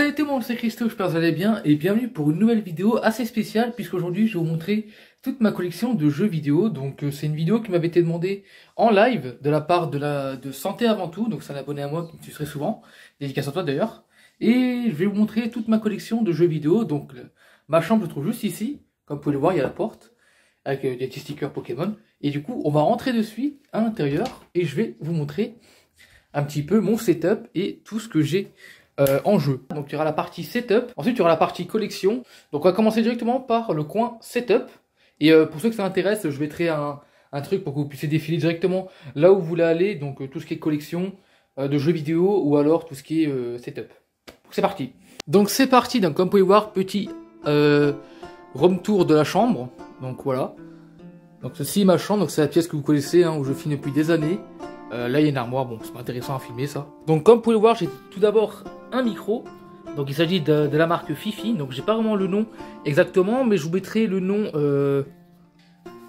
Salut tout le monde, c'est Christo, j'espère que vous allez bien et bienvenue pour une nouvelle vidéo assez spéciale puisqu'aujourd'hui je vais vous montrer toute ma collection de jeux vidéo. Donc c'est une vidéo qui m'avait été demandée en live de la part de Santé Avant Tout, donc c'est un abonné à moi qui me suit très souvent, dédicace à toi d'ailleurs. Et je vais vous montrer toute ma collection de jeux vidéo. Donc ma chambre se trouve juste ici, comme vous pouvez le voir il y a la porte avec des petits stickers Pokémon. Et du coup on va rentrer de suite à l'intérieur et je vais vous montrer un petit peu mon setup et tout ce que j'ai en jeu. Donc il y aura la partie setup, ensuite il y aura la partie collection. Donc on va commencer directement par le coin setup. Et pour ceux que ça intéresse, je mettrai un truc pour que vous puissiez défiler directement là où vous voulez aller. Donc tout ce qui est collection de jeux vidéo ou alors tout ce qui est setup. C'est parti. Donc c'est parti, donc comme vous pouvez voir, petit room tour de la chambre. Donc voilà. Donc ceci est ma chambre, donc c'est la pièce que vous connaissez, hein, où je filme depuis des années. Là il y a une armoire, bon c'est pas intéressant à filmer ça. Donc comme vous pouvez le voir, j'ai tout d'abord un micro. Donc il s'agit de la marque Fifi. Donc j'ai pas vraiment le nom exactement, mais je vous mettrai le nom.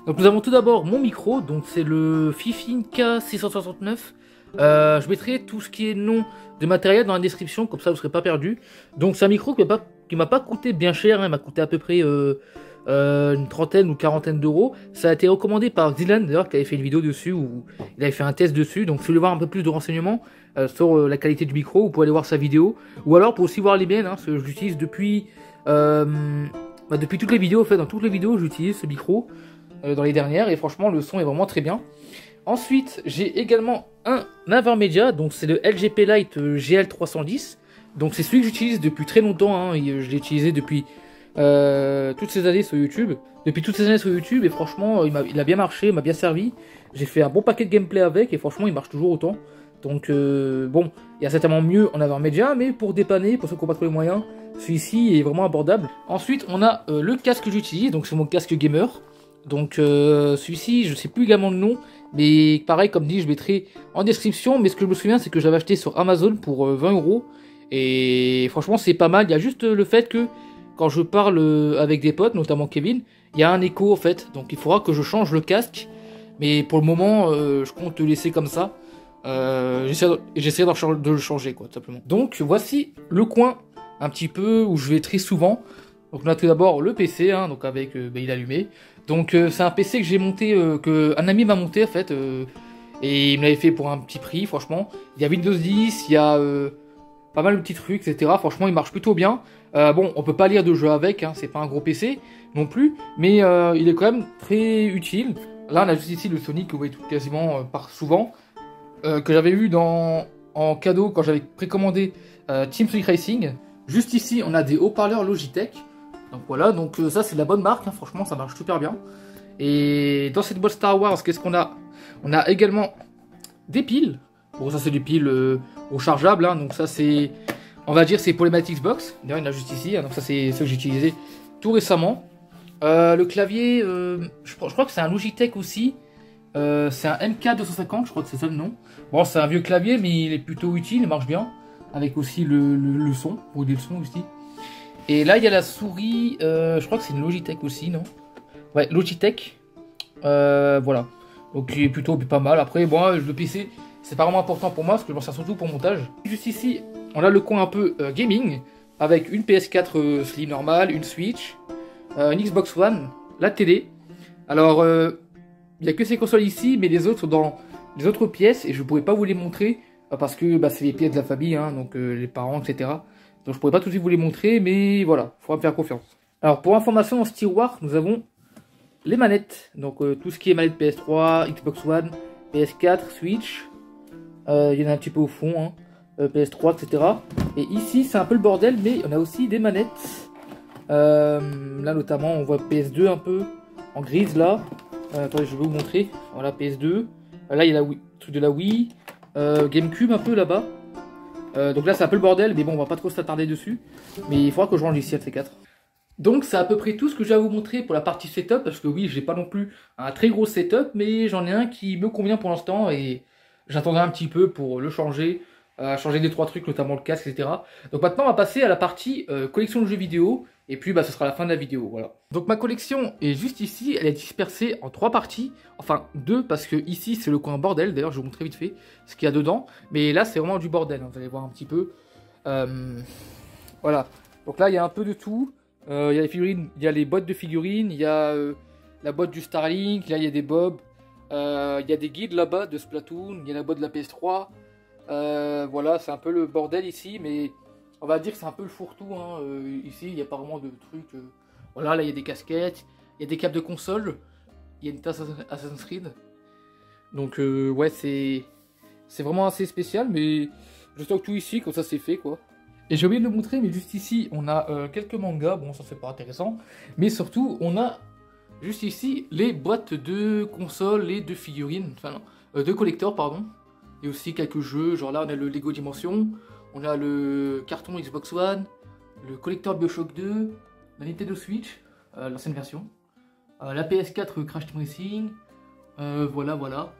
Donc nous avons tout d'abord mon micro, donc c'est le Fifi K669. Je mettrai tout ce qui est nom de matériel dans la description, comme ça vous ne serez pas perdu. Donc c'est un micro qui m'a pas coûté bien cher, hein, il m'a coûté à peu près une trentaine ou quarantaine d'euros. Ça a été recommandé par Dylan d'ailleurs, qui avait fait une vidéo dessus où il avait fait un test dessus. Donc si vous voulez voir un peu plus de renseignements sur la qualité du micro, vous pouvez aller voir sa vidéo, ou alors pour aussi voir les miennes, hein, parce que je l'utilise depuis depuis toutes les vidéos. En fait, dans toutes les vidéos j'utilise ce micro, dans les dernières, et franchement le son est vraiment très bien. Ensuite j'ai également un Avermedia, donc c'est le LGP Lite GL310. Donc c'est celui que j'utilise depuis très longtemps, hein, et je l'ai utilisé depuis toutes ces années sur YouTube. Et franchement il a bien marché, il m'a bien servi. J'ai fait un bon paquet de gameplay avec et franchement il marche toujours autant. Donc bon, il y a certainement mieux en Avermedia, mais pour dépanner, pour ceux qui n'ont pas trop les moyens, celui-ci est vraiment abordable. Ensuite on a le casque que j'utilise, donc c'est mon casque gamer. Donc celui-ci je sais plus également le nom, mais pareil comme dit je mettrai en description. Mais ce que je me souviens c'est que j'avais acheté sur Amazon pour 20 €. Et franchement c'est pas mal. Il y a juste le fait que quand je parle avec des potes, notamment Kevin, il y a un écho en fait, donc il faudra que je change le casque. Mais pour le moment je compte le laisser comme ça. J'essaierai de le changer quoi, tout simplement. Donc voici le coin un petit peu où je vais très souvent. Donc on a tout d'abord le PC, hein, donc avec il est allumé. Donc c'est un PC que j'ai monté, que un ami m'a monté en fait, et il me l'avait fait pour un petit prix. Franchement il y a Windows 10, il y a pas mal de petits trucs, etc. Franchement il marche plutôt bien. Bon, on peut pas lire de jeux avec, hein, c'est pas un gros PC non plus, mais il est quand même très utile. Là on a juste ici le Sonic que vous voyez quasiment par souvent, que j'avais eu en cadeau quand j'avais précommandé Team Sonic Racing. Juste ici on a des haut-parleurs Logitech. Donc voilà, donc ça c'est de la bonne marque, hein, franchement ça marche super bien. Et dans cette boîte Star Wars, qu'est-ce qu'on a? On a également des piles. Bon ça c'est des piles rechargeables, hein, donc ça c'est, on va dire c'est pour les manettes Xbox. D'ailleurs il y en a juste ici, hein, donc ça c'est ce que j'ai utilisé tout récemment. Le clavier, je crois que c'est un Logitech aussi. C'est un MK250, je crois que c'est ça le nom. Bon c'est un vieux clavier mais il est plutôt utile, il marche bien. Avec aussi le son, pour aider le son aussi. Et là il y a la souris, je crois que c'est une Logitech aussi, non? Ouais, Logitech. Voilà. Donc il est plutôt pas mal. Après bon, le PC c'est pas vraiment important pour moi parce que je m'en sers surtout pour montage. Juste ici on a le coin un peu gaming, avec une PS4 Slim normale, une Switch, une Xbox One, la télé. Alors il n'y a que ces consoles ici, mais les autres sont dans les autres pièces et je ne pourrais pas vous les montrer parce que c'est les pièces de la famille, hein, donc les parents, etc. Donc je pourrais pas tout de suite vous les montrer, mais voilà, il faudra me faire confiance. Alors pour information, dans ce tiroir, nous avons les manettes. Donc tout ce qui est manette PS3, Xbox One, PS4, Switch. Il y en a un petit peu au fond, hein, PS3, etc. Et ici, c'est un peu le bordel, mais on a aussi des manettes. Là notamment, on voit PS2 un peu en grise là. Attendez, je vais vous montrer. Voilà, PS2. Là, il y a le truc de la Wii. GameCube un peu là-bas. Donc là c'est un peu le bordel, mais bon on va pas trop s'attarder dessus. Mais il faudra que je range ici à ces 4. Donc c'est à peu près tout ce que j'ai à vous montrer pour la partie setup. Parce que oui, j'ai pas non plus un très gros setup, mais j'en ai un qui me convient pour l'instant. Et j'attendrai un petit peu pour le changer. Changer 2-3 trucs, notamment le casque, etc. Donc maintenant on va passer à la partie collection de jeux vidéo. Et puis ce sera la fin de la vidéo, voilà. Donc ma collection est juste ici, elle est dispersée en 3 parties. Enfin 2, parce que ici c'est le coin bordel. D'ailleurs je vais vous montrer vite fait ce qu'il y a dedans. Mais là c'est vraiment du bordel, hein, vous allez voir un petit peu. Voilà. Donc là, il y a un peu de tout. Il y a les figurines, il y a les boîtes de figurines, il y a la boîte du Starlink, là il y a des bobs, il y a des guides là-bas de Splatoon, il y a la boîte de la PS3. Voilà, c'est un peu le bordel ici, mais on va dire que c'est un peu le fourre-tout. Hein. Ici, il n'y a pas vraiment de trucs. Voilà, là il y a des casquettes, il y a des câbles de console, il y a une tasse Assassin's Creed. Donc ouais, c'est vraiment assez spécial, mais je stocke tout ici, comme ça c'est fait quoi. Et j'ai oublié de le montrer, mais juste ici, on a quelques mangas, bon ça c'est pas intéressant, mais surtout on a juste ici les boîtes de consoles et de figurines, enfin non, de collecteurs pardon, et aussi quelques jeux, genre là on a le Lego Dimension, on a le carton Xbox One, le collecteur BioShock 2, la Nintendo Switch, l'ancienne version, la PS4 Crash Team Racing, voilà voilà,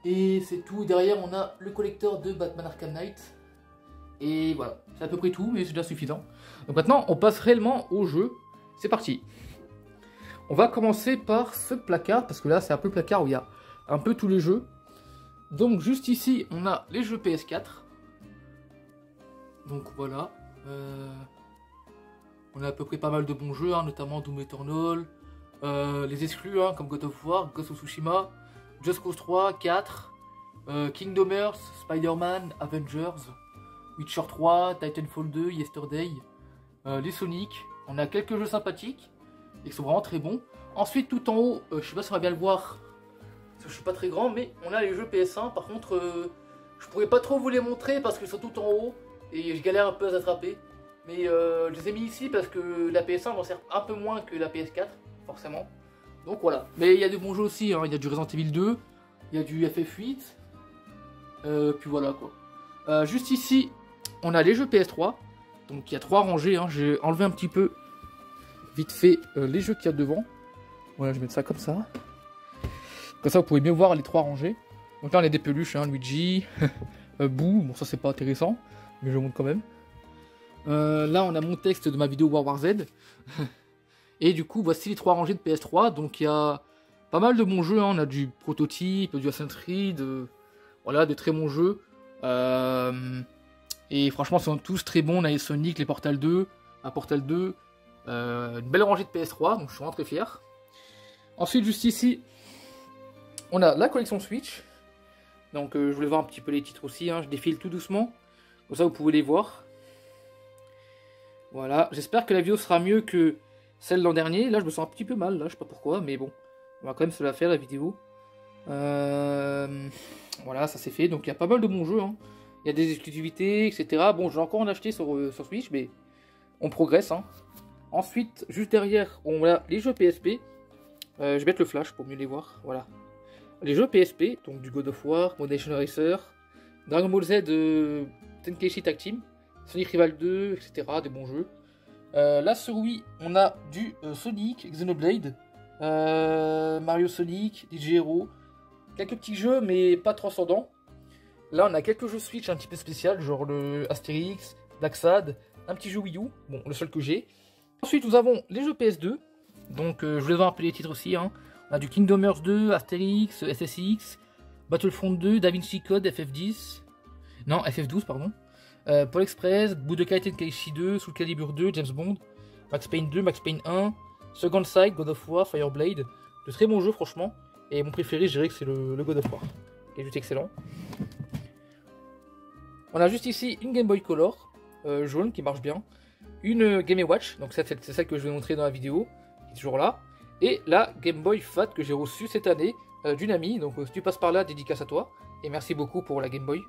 et c'est tout. Derrière on a le collecteur de Batman Arkham Knight. Et voilà, c'est à peu près tout, mais c'est déjà suffisant. Donc maintenant, on passe réellement au jeu. C'est parti. On va commencer par ce placard, parce que là, c'est un peu le placard où il y a un peu tous les jeux. Donc juste ici, on a les jeux PS4. Donc voilà. On a à peu près pas mal de bons jeux, hein, notamment Doom Eternal. Les exclus, hein, comme God of War, Ghost of Tsushima, Just Cause 3, 4, Kingdom Hearts, Spider-Man, Avengers, Witcher 3, Titanfall 2, Yesterday, les Sonic. On a quelques jeux sympathiques et qui sont vraiment très bons. Ensuite, tout en haut, je sais pas si on va bien le voir, parce que je suis pas très grand, mais on a les jeux PS1. Par contre, je pourrais pas trop vous les montrer parce qu'ils sont tout en haut et je galère un peu à les attraper. Mais je les ai mis ici parce que la PS1 m'en sert un peu moins que la PS4, forcément. Donc voilà. Mais il y a de bons jeux aussi, hein. Il y a du Resident Evil 2, il y a du FF8, puis voilà quoi. Juste ici, on a les jeux PS3, donc il y a 3 rangées, hein. J'ai enlevé un petit peu, vite fait, les jeux qu'il y a devant. Voilà, je vais mettre ça comme ça. Comme ça, vous pouvez mieux voir les 3 rangées. Donc là, on a des peluches, hein, Luigi, Boo, bon ça c'est pas intéressant, mais je le montre quand même. Là, on a mon texte de ma vidéo War War Z. Et du coup, voici les 3 rangées de PS3, donc il y a pas mal de bons jeux, hein. On a du Prototype, du Assassin's Creed, voilà, de très bons jeux. Et franchement, ils sont tous très bons. On a les Sonic, les Portal 2, un Portal 2, une belle rangée de PS3, donc je suis vraiment très fier. Ensuite, juste ici, on a la collection Switch. Donc je voulais voir un petit peu les titres aussi, hein. Je défile tout doucement, comme ça vous pouvez les voir. Voilà, j'espère que la vidéo sera mieux que celle l'an dernier. Là, je me sens un petit peu mal, là, je sais pas pourquoi, mais bon, on va quand même se la faire la vidéo. Voilà, ça c'est fait. Donc il y a pas mal de bons jeux, hein. Il y a des exclusivités, etc. Bon, je vais encore en acheter sur Switch, mais on progresse, hein. Ensuite, juste derrière, on a les jeux PSP. Je vais mettre le flash pour mieux les voir. Voilà. Les jeux PSP, donc du God of War, Modern Racer, Dragon Ball Z, Tenkaichi Tag Team, Sonic Rival 2, etc. Des bons jeux. Là, sur Wii, on a du Sonic, Xenoblade, Mario Sonic, DJ Hero, quelques petits jeux, mais pas transcendants. Là, on a quelques jeux Switch un petit peu spécial, genre le Astérix, Daxad, un petit jeu Wii U, bon, le seul que j'ai. Ensuite, nous avons les jeux PS2, donc je voulais voir un peu les titres aussi, hein. On a du Kingdom Hearts 2, Astérix, SSX, Battlefront 2, Da Vinci Code, FF10, non, FF12, pardon, Pole Express, Budokai Tenkaichi 2, Soul Calibur 2, James Bond, Max Payne 2, Max Payne 1, Second Sight, God of War, Fireblade, de très bons jeux franchement, et mon préféré, je dirais que c'est le God of War, qui est juste excellent. On a juste ici une Game Boy Color, jaune, qui marche bien, une Game & Watch, donc c'est celle que je vais montrer dans la vidéo, qui est toujours là, et la Game Boy Fat que j'ai reçue cette année d'une amie, donc si tu passes par là, dédicace à toi, et merci beaucoup pour la Game Boy.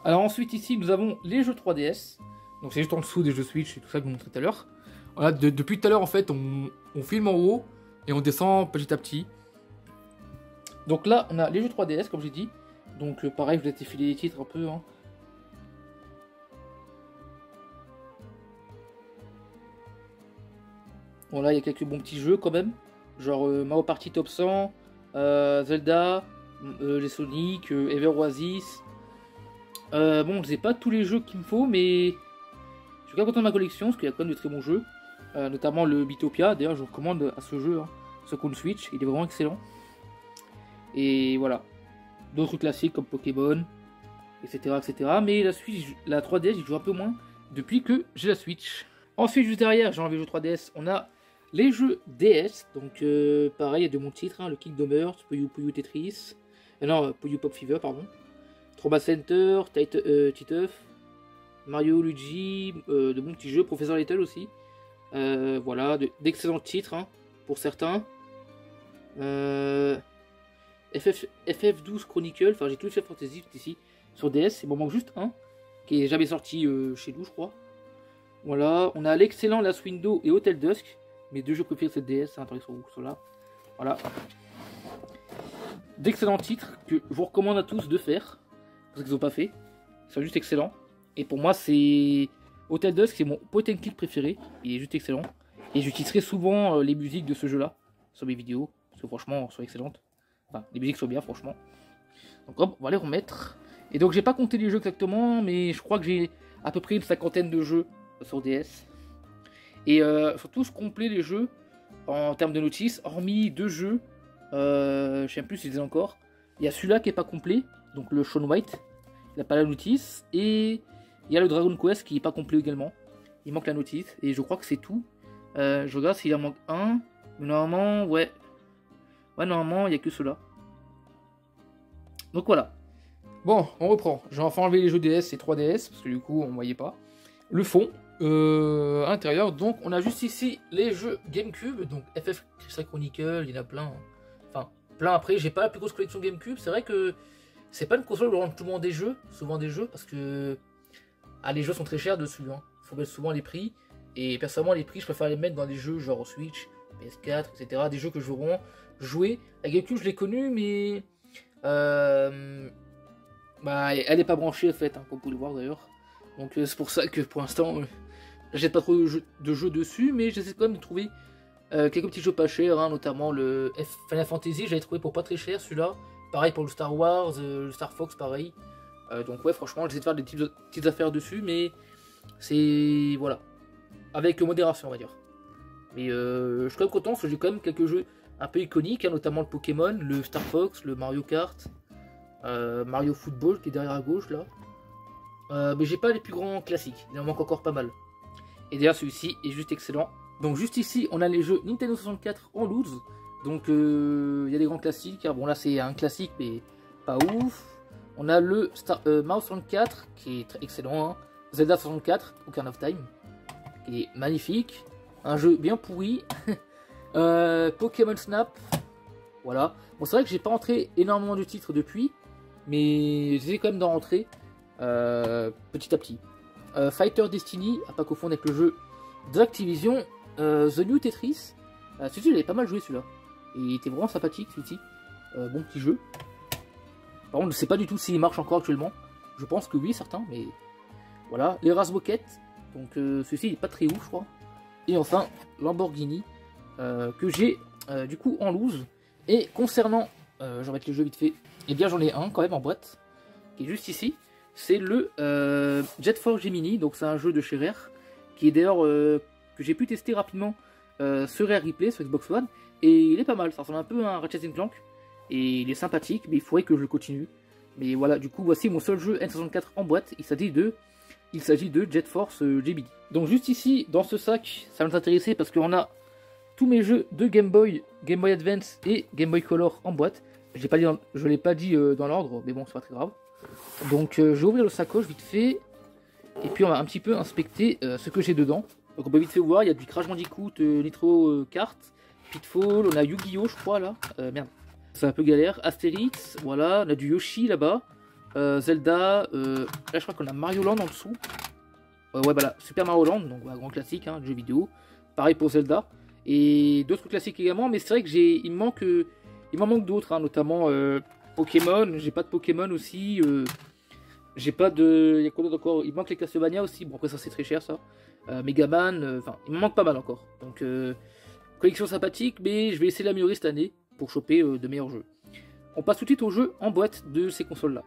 Alors ensuite ici nous avons les jeux 3DS, donc c'est juste en dessous des jeux Switch et tout ça que je vous montrais tout à l'heure. Voilà, depuis tout à l'heure en fait on filme en haut et on descend petit à petit. Donc là on a les jeux 3DS comme j'ai dit, donc pareil je vais défiler les titres un peu, hein. Bon là il y a quelques bons petits jeux quand même, genre Mario Party Top 100, Zelda, les Sonic, Ever Oasis. Bon, je n'ai pas tous les jeux qu'il me faut, mais je suis quand même content de ma collection, parce qu'il y a quand même de très bons jeux, notamment le Bitopia. D'ailleurs, je vous recommande à ce jeu, hein, ce compte Switch, il est vraiment excellent. Et voilà, d'autres classiques comme Pokémon, etc., etc. Mais la Switch, la 3DS, j'y joue un peu moins, depuis que j'ai la Switch. Ensuite, juste derrière, j'ai enlevé le jeu 3DS, on a les jeux DS. Donc, pareil, il y a de mon titre, hein, le Kingdom Hearts, Puyo Puyo Tetris, non, Puyo Pop Fever, pardon. Trauma Center, Titeuf, Mario Luigi, de bons petits jeux, Professeur Little aussi. Voilà, d'excellents titres, hein, pour certains. FF12 Chronicle, enfin j'ai tous les Final Fantasy ici sur DS, il m'en manque juste un qui est jamais sorti chez nous, je crois. Voilà, on a l'excellent Last Window et Hotel Dusk, mes deux jeux préférés de cette DS, hein, sur là. Voilà, d'excellents titres que je vous recommande à tous de faire parce qu'ils n'ont pas fait, ils sont juste excellents. Et pour moi, c'est Hotel Dusk, c'est mon point and click préféré, il est juste excellent. Et j'utiliserai souvent les musiques de ce jeu-là sur mes vidéos, parce que franchement, elles sont excellentes. Enfin, les musiques sont bien, franchement. Donc hop, on va les remettre. Et donc, j'ai pas compté les jeux exactement, mais je crois que j'ai à peu près une cinquantaine de jeux sur DS. Et sont tous complets les jeux en termes de notices, hormis deux jeux. Je sais plus si je les ai encore. Il y a celui-là qui est pas complet, donc le Shaun White. Il n'a pas la notice. Et il y a le Dragon Quest qui est pas complet également. Il manque la notice. Et je crois que c'est tout. Je regarde s'il en manque un. Mais normalement, ouais. Ouais, normalement, il n'y a que ceux-là. Donc voilà. Bon, on reprend. J'ai enfin enlevé les jeux DS et 3DS, parce que du coup, on ne voyait pas. Le fond, à l'intérieur, donc, on a juste ici les jeux GameCube. Donc, FF Crystal Chronicle, il y en a plein. Hein. Enfin, plein après. J'ai pas la plus grosse collection GameCube. C'est vrai que c'est pas une console où on rentre souvent des jeux, parce que les jeux sont très chers dessus. Hein. Il faut mettre souvent les prix. Et personnellement, les prix, je préfère les mettre dans des jeux genre Switch, PS4, etc. Des jeux que je veux vraiment jouer. La GameCube, je l'ai connue, mais bah, elle n'est pas branchée, en fait, hein, comme vous pouvez le voir d'ailleurs. Donc c'est pour ça que pour l'instant, j'achète pas trop de jeux dessus, mais j'essaie quand même de trouver quelques petits jeux pas chers, hein, notamment le Final Fantasy, j'avais trouvé pour pas très cher celui-là. Pareil pour le Star Wars, le Star Fox, pareil. Donc ouais, franchement, j'essaie de faire des petites affaires dessus, mais c'est... voilà. Avec modération, on va dire. Mais je suis quand même content parce que j'ai quand même quelques jeux un peu iconiques, hein, notamment le Pokémon, le Star Fox, le Mario Kart, Mario Football qui est derrière à gauche là. Mais j'ai pas les plus grands classiques, il en manque encore pas mal. Et d'ailleurs celui-ci est juste excellent. Donc juste ici on a les jeux Nintendo 64 en loose. Donc il y a des grands classiques, hein. Bon là c'est un classique mais pas ouf. On a le Mario 64 qui est très excellent, hein. Zelda 64, Ocarina of Time, qui est magnifique. Un jeu bien pourri. Pokémon Snap. Voilà. Bon, c'est vrai que j'ai pas rentré énormément de titres depuis, mais j'essaie quand même d'en rentrer petit à petit. Fighter Destiny, à pas confondre avec le jeu d'Activision. The New Tetris. Celui-ci, j'avais pas mal joué celui-là. Et il était vraiment sympathique celui-ci. Bon petit jeu. Par contre, je sais pas du tout s'il marche encore actuellement. Je pense que oui, certains, mais voilà. Les Raz Rocket. Donc celui-ci, il est pas très ouf, je crois. Et enfin, Lamborghini, que j'ai du coup en loose. Et concernant, je vais remettre le jeu vite fait, et bien j'en ai un quand même en boîte, qui est juste ici. C'est le Jet Force Gemini, donc c'est un jeu de chez Rare, qui est d'ailleurs que j'ai pu tester rapidement sur Rare Replay, sur Xbox One. Et il est pas mal, ça ressemble un peu à un Ratchet & Clank. Et il est sympathique, mais il faudrait que je le continue. Mais voilà, du coup, voici mon seul jeu N64 en boîte. Il s'agit de Jet Force Gemini. Donc juste ici, dans ce sac, ça va nous intéresser parce qu'on a tous mes jeux de Game Boy Advance et Game Boy Color en boîte. Je ne l'ai pas dit dans l'ordre, mais bon, c'est pas très grave. Donc je vais ouvrir le sacoche vite fait. Et puis on va un petit peu inspecter ce que j'ai dedans. Donc on peut vite fait voir, il y a du Crash Bandicoot, Nitro Kart, Pitfall, on a Yu-Gi-Oh je crois là. Merde, c'est un peu galère. Astérix, voilà, on a du Yoshi là-bas. Zelda, là je crois qu'on a Mario Land en dessous. Ouais, voilà, Super Mario Land, donc grand classique, hein, jeu vidéo. Pareil pour Zelda. Et d'autres classiques également, mais c'est vrai que il m'en manque d'autres, hein, notamment Pokémon. J'ai pas de Pokémon aussi. J'ai pas de. Il y a quoi d'autre encore? Il manque les Castlevania aussi. Bon, après, ça c'est très cher ça. Megaman, enfin, il me manque pas mal encore. Donc, collection sympathique, mais je vais essayer de l'améliorer cette année pour choper de meilleurs jeux. On passe tout de suite aux jeux en boîte de ces consoles-là.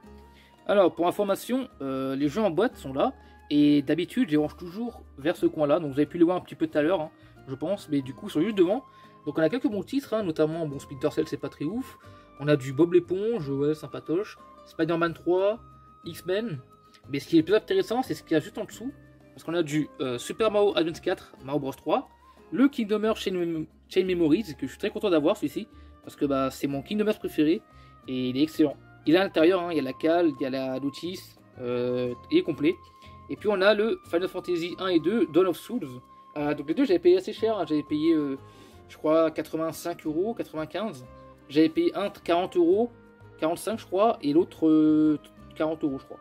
Alors, pour information, les jeux en boîte sont là. Et d'habitude, je les range toujours vers ce coin-là. Donc, vous avez pu les voir un petit peu tout à l'heure, hein, je pense. Mais du coup, ils sont juste devant. Donc, on a quelques bons titres, hein, notamment, bon, Splinter Cell, c'est pas très ouf. On a du Bob l'éponge, ouais, sympatoche. Spider-Man 3, X-Men. Mais ce qui est le plus intéressant, c'est ce qu'il y a juste en dessous. Parce qu'on a du Super Mario Advance 4, Mario Bros 3, le Kingdom Hearts Chain Memories, que je suis très content d'avoir celui-ci, parce que bah, c'est mon Kingdom Hearts préféré, et il est excellent. Il est à l'intérieur, hein, il y a la cale, il y a la notice, il est complet. Et puis on a le Final Fantasy 1 et 2, Dawn of Souls. Donc les deux j'avais payé assez cher, hein, j'avais payé je crois 85 €, 95. J'avais payé un 40 €, 45 je crois, et l'autre 40 € je crois.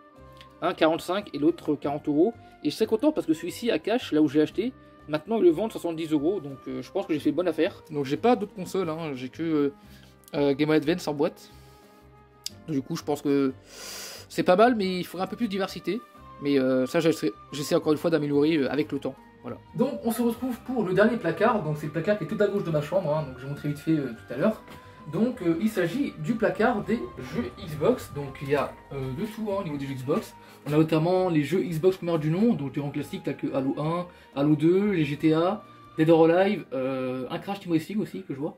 Un 45 et l'autre 40 €. Et je suis très content parce que celui-ci à cash, là où j'ai acheté, maintenant ils le vendent 70 €. Donc je pense que j'ai fait bonne affaire. Donc j'ai pas d'autres consoles, hein, j'ai que Game Boy Advance en boîte. Du coup je pense que c'est pas mal, mais il faudrait un peu plus de diversité. Mais ça j'essaie encore une fois d'améliorer avec le temps. Voilà. Donc on se retrouve pour le dernier placard. Donc c'est le placard qui est tout à gauche de ma chambre, hein, donc j'ai montré vite fait tout à l'heure. Donc il s'agit du placard des jeux Xbox. Donc il y a de tout hein, au niveau des jeux Xbox. On a notamment les jeux Xbox première du nom, donc des rangs classiques tels que Halo 1, Halo 2, les GTA, Dead or Alive, un Crash Team Racing aussi que je vois.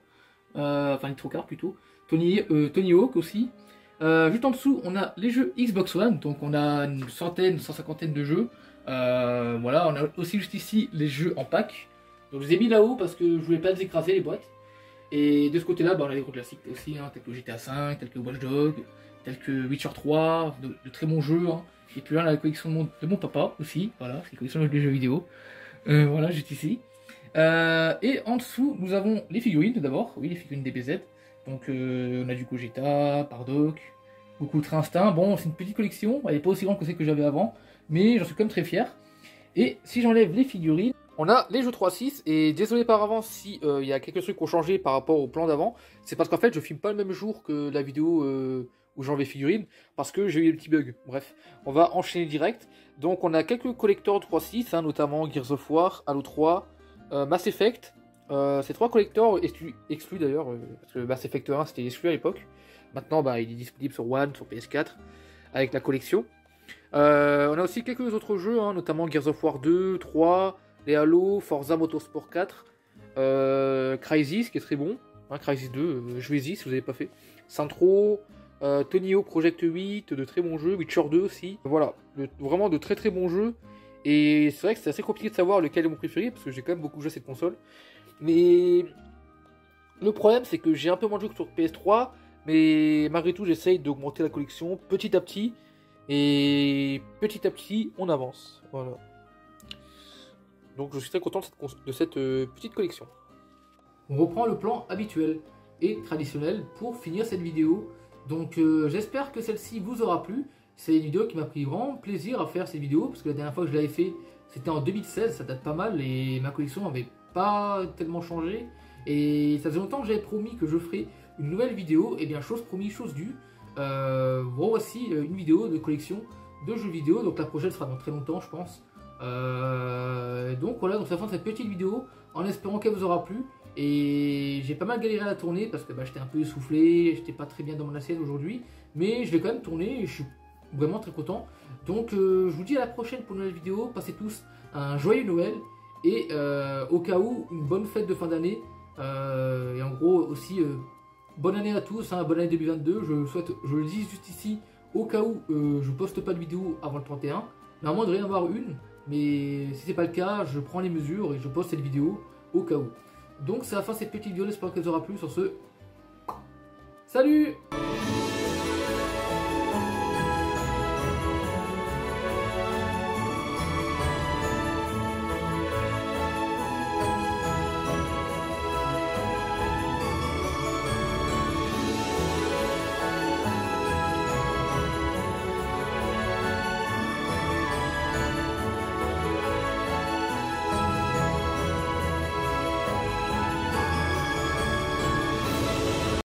Enfin Nitro Kart plutôt. Tony Hawk aussi. Juste en dessous, on a les jeux Xbox One, donc on a une centaine, 150 de jeux. Voilà, on a aussi juste ici les jeux en pack. Donc je les ai mis là-haut parce que je voulais pas les écraser les boîtes. Et de ce côté-là, bah, on a les gros classiques aussi, hein, tels que GTA 5, tels que Watch Dogs, tels que Witcher 3, de très bons jeux. Hein. Et puis là, on a la collection de mon papa aussi, voilà, c'est la collection de jeux vidéo. Voilà, juste ici. Et en dessous, nous avons les figurines tout d'abord, oui, les figurines DBZ. Donc on a du Gogeta, Bardock, beaucoup de Instinct. Bon, c'est une petite collection, elle n'est pas aussi grande que celle que j'avais avant, mais j'en suis quand même très fier. Et si j'enlève les figurines, on a les jeux 3.6, et désolé par avance si il y a quelques trucs qui ont changé par rapport au plan d'avant. C'est parce qu'en fait je filme pas le même jour que la vidéo où j'enlève les figurines, parce que j'ai eu des petits bugs. Bref, on va enchaîner direct. Donc on a quelques collecteurs 3.6, hein, notamment Gears of War, Halo 3, Mass Effect. Ces trois collecteurs exclus d'ailleurs, parce que Mass Effect 1 c'était exclu à l'époque. Maintenant bah, il est disponible sur One, sur PS4, avec la collection. On a aussi quelques autres jeux, hein, notamment Gears of War 2, 3, les Halo, Forza Motorsport 4, Crysis qui est très bon, hein, Crysis 2, jouez-y si vous n'avez pas fait. Centro, Tony Hawk Project 8, de très bons jeux, Witcher 2 aussi. Voilà, vraiment de très bons jeux. Et c'est vrai que c'est assez compliqué de savoir lequel est mon préféré, parce que j'ai quand même beaucoup joué à cette console. Mais le problème c'est que j'ai un peu moins de jeux que sur PS3, mais malgré tout j'essaye d'augmenter la collection petit à petit. Et petit à petit on avance. Voilà. Donc je suis très content de cette petite collection. On reprend le plan habituel et traditionnel pour finir cette vidéo. Donc j'espère que celle-ci vous aura plu. C'est une vidéo qui m'a pris vraiment plaisir à faire cette vidéo, parce que la dernière fois que je l'avais fait c'était en 2016, ça date pas mal et ma collection n'avait pas tellement changé. Et ça faisait longtemps que j'avais promis que je ferais une nouvelle vidéo, et bien chose promis, chose due. Voici une vidéo de collection de jeux vidéo, donc la prochaine sera dans très longtemps je pense. Donc voilà, donc ça fait cette petite vidéo en espérant qu'elle vous aura plu. Et j'ai pas mal galéré à la tourner parce que bah, j'étais un peu essoufflé, j'étais pas très bien dans mon assiette aujourd'hui, mais je l'ai quand même tourné et je suis vraiment très content. Donc je vous dis à la prochaine pour une nouvelle vidéo. Passez tous un joyeux Noël et au cas où une bonne fête de fin d'année, et en gros aussi bonne année à tous, hein, bonne année 2022. Je le dis juste ici au cas où je poste pas de vidéo avant le 31. Normalement il devrait y en avoir une, mais si c'est pas le cas, je prends les mesures et je poste cette vidéo au cas où. Donc c'est la fin de cette petite vidéo, j'espère qu'elle vous aura plu. Sur ce, salut!